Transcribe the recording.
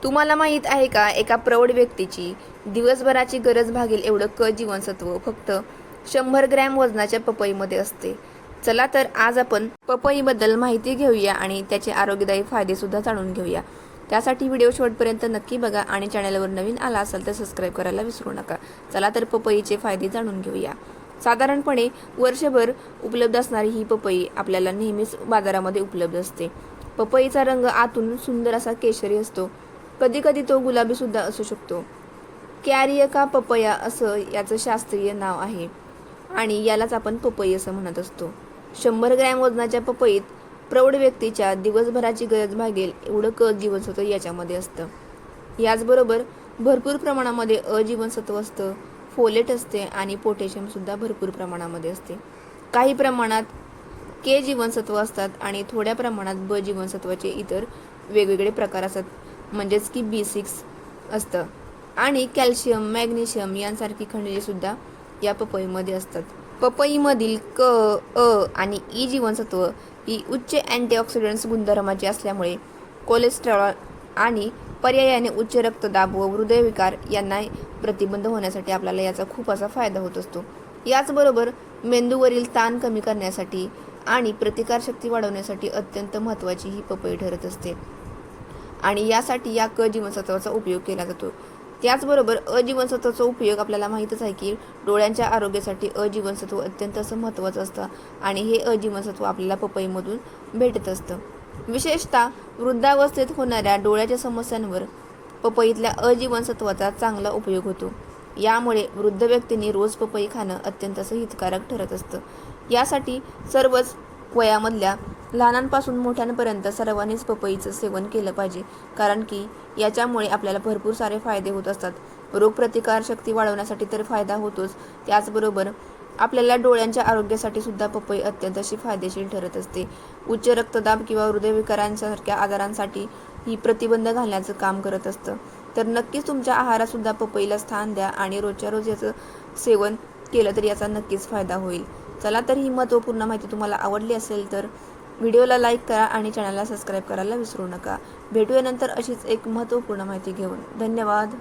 तुम्हाला माहीत आहे का, एका प्रौढ व्यक्तीची दिवसभराची गरज भागेल एवढं क जीवनसत्व फक्त 100 ग्रॅम वजनाच्या पपईमध्ये असते. चला तर आज आपण पपईबद्दल माहिती घेऊया आणि त्याचे आरोग्यदायी फायदे सुद्धा जाणून घेऊया. त्यासाठी व्हिडिओ शेवटपर्यंत नक्की बघा आणि चॅनलवर नवीन आला असाल तर सबस्क्राईब करायला विसरू नका. चला तर पपईचे फायदे जाणून घेऊया. साधारणपणे वर्षभर उपलब्ध असणारी ही पपई आपल्याला नेहमीच बाजारामध्ये उपलब्ध असते. पपईचा रंग आतून सुंदर असा केशरी असतो. कधी कधी तो गुलाबी सुद्धा असू शकतो. कॅरियका पपया असं याचं शास्त्रीय नाव आहे आणि यालाच आपण पपई असं म्हणत असतो. 100 ग्रॅम वजनाच्या पपईत प्रौढ व्यक्तीच्या दिवसभराची गरज भागेल एवढं क जीवनसत्व याच्यामध्ये असतं. याचबरोबर भरपूर प्रमाणामध्ये अ जीवनसत्व असतं, फोलेट असते आणि पोटॅशियम सुद्धा भरपूर प्रमाणामध्ये असते. काही प्रमाणात के जीवनसत्व असतात आणि थोड्या प्रमाणात ब जीवनसत्वाचे इतर वेगवेगळे प्रकार असतात, म्हणजेच की B6 असतं आणि कॅल्शियम, मॅग्नेशियम यांसारखी खनिजे सुद्धा या पपईमध्ये असतात. पपईमधील क, अ आणि ई जीवनसत्व ही उच्च अँटीऑक्सिडंट्स गुणधर्माची असल्यामुळे कोलेस्टेरॉल आणि पर्यायाने उच्च रक्तदाब व हृदयविकार यांना प्रतिबंध होण्यासाठी आपल्याला याचा खूप असा फायदा होत असतो. याचबरोबर मेंदूवरील ताण कमी करण्यासाठी आणि प्रतिकारशक्ती वाढवण्यासाठी अत्यंत महत्त्वाची ही पपई ठरत असते आणि यासाठी या क जीवनसत्वाचा उपयोग केला जातो. त्याचबरोबर अ जीवनसत्वाचा उपयोग आपल्याला माहीतच आहे की डोळ्यांच्या आरोग्यासाठी अ जीवनसत्व अत्यंत असं महत्त्वाचं असतं आणि हे अ जीवनसत्व आपल्याला पपईमधून भेटत असतं. विशेषतः वृद्धावस्थेत होणाऱ्या डोळ्याच्या समस्यांवर पपईतल्या अ जीवनसत्वाचा चांगला उपयोग होतो. यामुळे वृद्ध व्यक्तींनी रोज पपई खाणं अत्यंत असं हितकारक ठरत असतं. यासाठी सर्वच वयामधल्या लहानांपासून मोठ्यांपर्यंत सर्वांनीच पपईचं सेवन केलं पाहिजे, कारण की याच्यामुळे आपल्याला भरपूर सारे फायदे होत असतात. रोगप्रतिकारशक्ती वाढवण्यासाठी तर फायदा होतोच, त्याचबरोबर आपल्याला डोळ्यांच्या आरोग्यासाठी सुद्धा पपई अत्यंत अशी फायदेशीर ठरत असते. उच्च रक्तदाब किंवा हृदयविकारांसारख्या आजारांसाठी ही प्रतिबंध घालण्याचं काम करत असतं. तर नक्कीच तुमच्या आहारात सुद्धा पपईला स्थान द्या आणि रोजच्या रोज याचं सेवन केलं तर याचा नक्कीच फायदा होईल. चला तर ही महत्त्वपूर्ण माहिती तुम्हाला आवडली असेल तर व्हिडिओला लाईक करा आणि चॅनलला सबस्क्राईब करायला विसरू नका. भेटूया नंतर अशीच एक महत्त्वपूर्ण माहिती घेऊन. धन्यवाद.